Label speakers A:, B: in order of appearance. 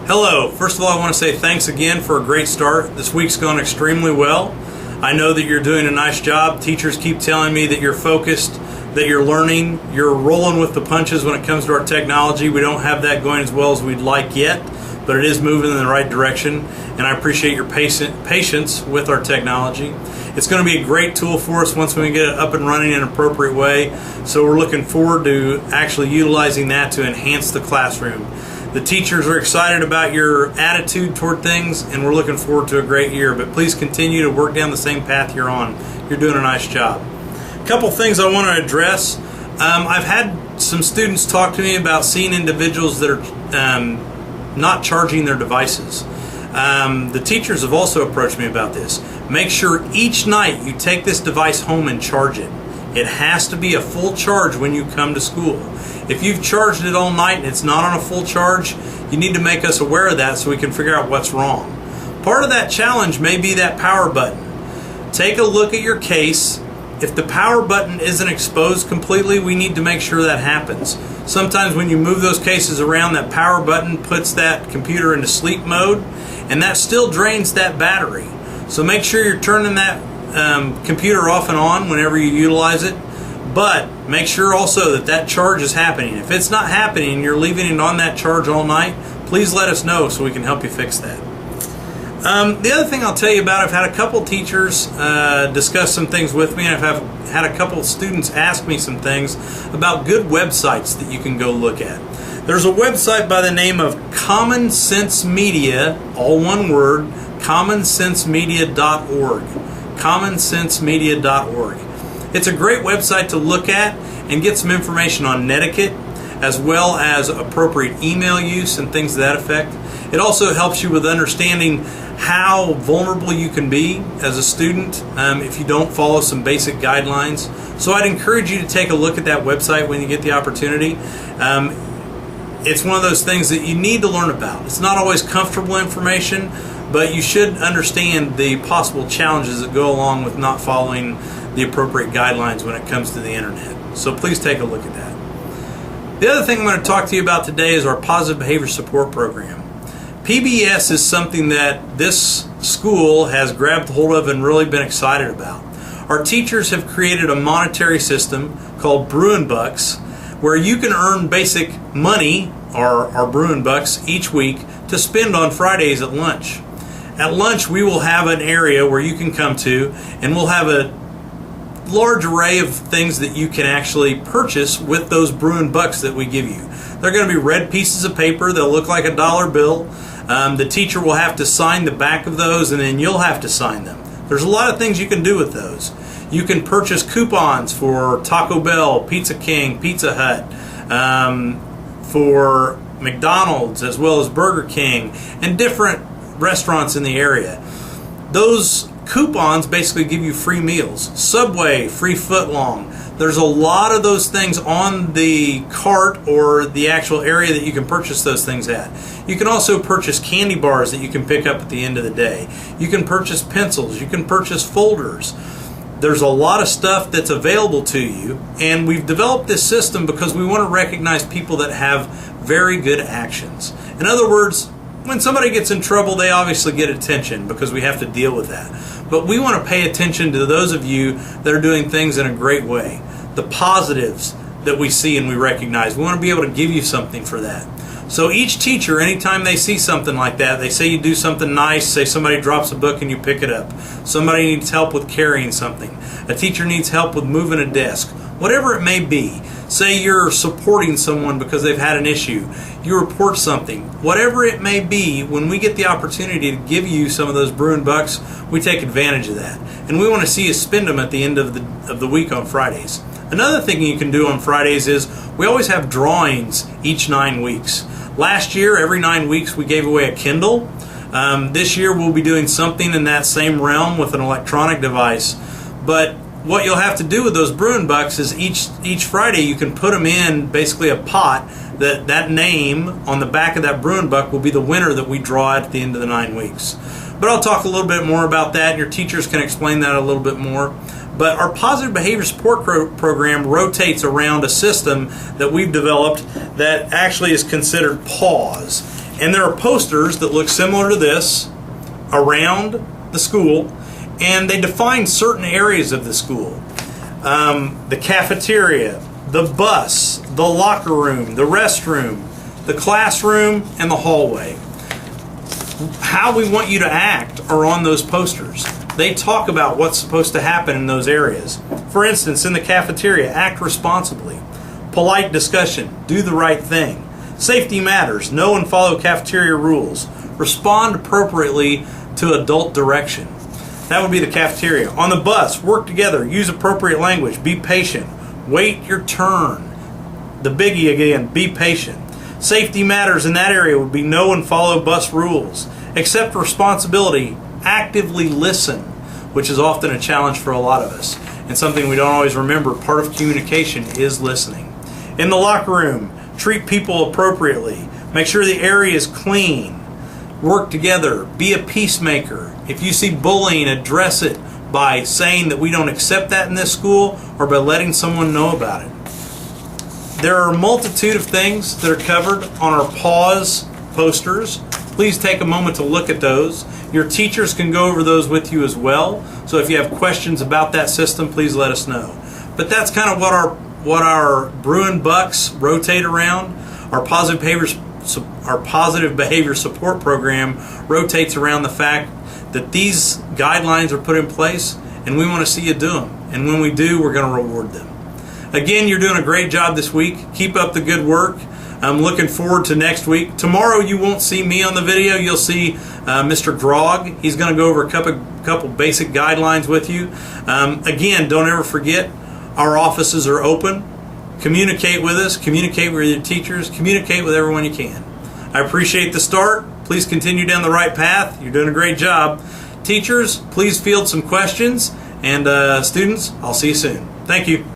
A: Hello. First of all, I want to say thanks again for a great start. This week's gone extremely well. I know that you're doing a nice job. Teachers keep telling me that you're focused, that you're learning, you're rolling with the punches when it comes to our technology. We don't have that going as well as we'd like yet, but it is moving in the right direction, and I appreciate your patience with our technology. It's going to be a great tool for us once we get it up and running in an appropriate way, so we're looking forward to actually utilizing that to enhance the classroom. The teachers are excited about your attitude toward things, and we're looking forward to a great year, but please continue to work down the same path you're on. You're doing a nice job. A couple things I want to address. I've had some students talk to me about seeing individuals that are not charging their devices. The teachers have also approached me about this. Make sure each night you take this device home and charge it. It has to be a full charge when you come to school. If you've charged it all night and it's not on a full charge, you need to make us aware of that so we can figure out what's wrong. Part of that challenge may be that power button. Take a look at your case. If the power button isn't exposed completely, we need to make sure that happens. Sometimes when you move those cases around, that power button puts that computer into sleep mode, and that still drains that battery. So make sure you're turning that computer off and on whenever you utilize it, but make sure also that that charge is happening. If it's not happening and you're leaving it on that charge all night, please let us know so we can help you fix that. The other thing I'll tell you about, I've had a couple teachers discuss some things with me, and I've had a couple students ask me some things about good websites that you can go look at. There's a website by the name of Common Sense Media, all one word, commonsensemedia.org. commonsensemedia.org. It's a great website to look at and get some information on netiquette, as well as appropriate email use and things to that effect. It also helps you with understanding how vulnerable you can be as a student if you don't follow some basic guidelines. So I'd encourage you to take a look at that website when you get the opportunity. It's one of those things that you need to learn about. It's not always comfortable information, but you should understand the possible challenges that go along with not following the appropriate guidelines when it comes to the internet. So please take a look at that. The other thing I'm going to talk to you about today is our Positive Behavior Support Program. PBS is something that this school has grabbed hold of and really been excited about. Our teachers have created a monetary system called Bruin Bucks, where you can earn basic money, or Bruin Bucks, each week to spend on Fridays at lunch. At lunch, we will have an area where you can come to, and we'll have a large array of things that you can actually purchase with those Bruin Bucks that we give you. They're going to be red pieces of paper. They'll look like a dollar bill. The teacher will have to sign the back of those, and then you'll have to sign them. There's a lot of things you can do with those. You can purchase coupons for Taco Bell, Pizza King, Pizza Hut, for McDonald's, as well as Burger King, and different restaurants in the area. Those coupons basically give you free meals. Subway, free footlong. There's a lot of those things on the cart or the actual area that you can purchase those things at. You can also purchase candy bars that you can pick up at the end of the day. You can purchase pencils. You can purchase folders. There's a lot of stuff that's available to you, and we've developed this system because we want to recognize people that have very good actions. In other words, when somebody gets in trouble, they obviously get attention because we have to deal with that. But we want to pay attention to those of you that are doing things in a great way. The positives that we see and we recognize. We want to be able to give you something for that. So each teacher, anytime they see something like that, they say you do something nice, say somebody drops a book and you pick it up. Somebody needs help with carrying something. A teacher needs help with moving a desk. Whatever it may be. Say you're supporting someone because they've had an issue. You report something. Whatever it may be, when we get the opportunity to give you some of those Bruin Bucks, we take advantage of that. And we want to see you spend them at the end of the week on Fridays. Another thing you can do on Fridays is we always have drawings each 9 weeks. Last year, every 9 weeks, we gave away a Kindle. This year, we'll be doing something in that same realm with an electronic device. But what you'll have to do with those Bruin Bucks is each Friday you can put them in basically a pot. That name on the back of that Bruin Buck will be the winner that we draw at the end of the 9 weeks. But I'll talk a little bit more about that, and your teachers can explain that a little bit more. But our Positive Behavior Support Program rotates around a system that we've developed that actually is considered PAWS. And there are posters that look similar to this around the school, and they define certain areas of the school. The cafeteria, the bus, the locker room, the restroom, the classroom, and the hallway. How we want you to act are on those posters. They talk about what's supposed to happen in those areas. For instance, in the cafeteria, act responsibly. Polite discussion, do the right thing. Safety matters, know and follow cafeteria rules. Respond appropriately to adult direction. That would be the cafeteria. On the bus, work together, use appropriate language, be patient, wait your turn. The biggie again, be patient. Safety matters in that area would be know and follow bus rules. Accept responsibility, actively listen, which is often a challenge for a lot of us, and something we don't always remember. Part of communication is listening. In the locker room, treat people appropriately. Make sure the area is clean. Work together. Be a peacemaker. If you see bullying, address it by saying that we don't accept that in this school, or by letting someone know about it. There are a multitude of things that are covered on our pause posters. Please take a moment to look at those. Your teachers can go over those with you as well. So if you have questions about that system, please let us know. But that's kind of what our Bruin Bucks rotate around. Our positive behavior support program rotates around the fact that these guidelines are put in place, and we want to see you do them. And when we do, we're going to reward them. Again, you're doing a great job this week. Keep up the good work. I'm looking forward to next week. Tomorrow you won't see me on the video. You'll see Mr. Grog. He's going to go over a couple basic guidelines with you. Again, don't ever forget, our offices are open. Communicate with us. Communicate with your teachers. Communicate with everyone you can. I appreciate the start. Please continue down the right path. You're doing a great job. Teachers, please field some questions. And students, I'll see you soon. Thank you.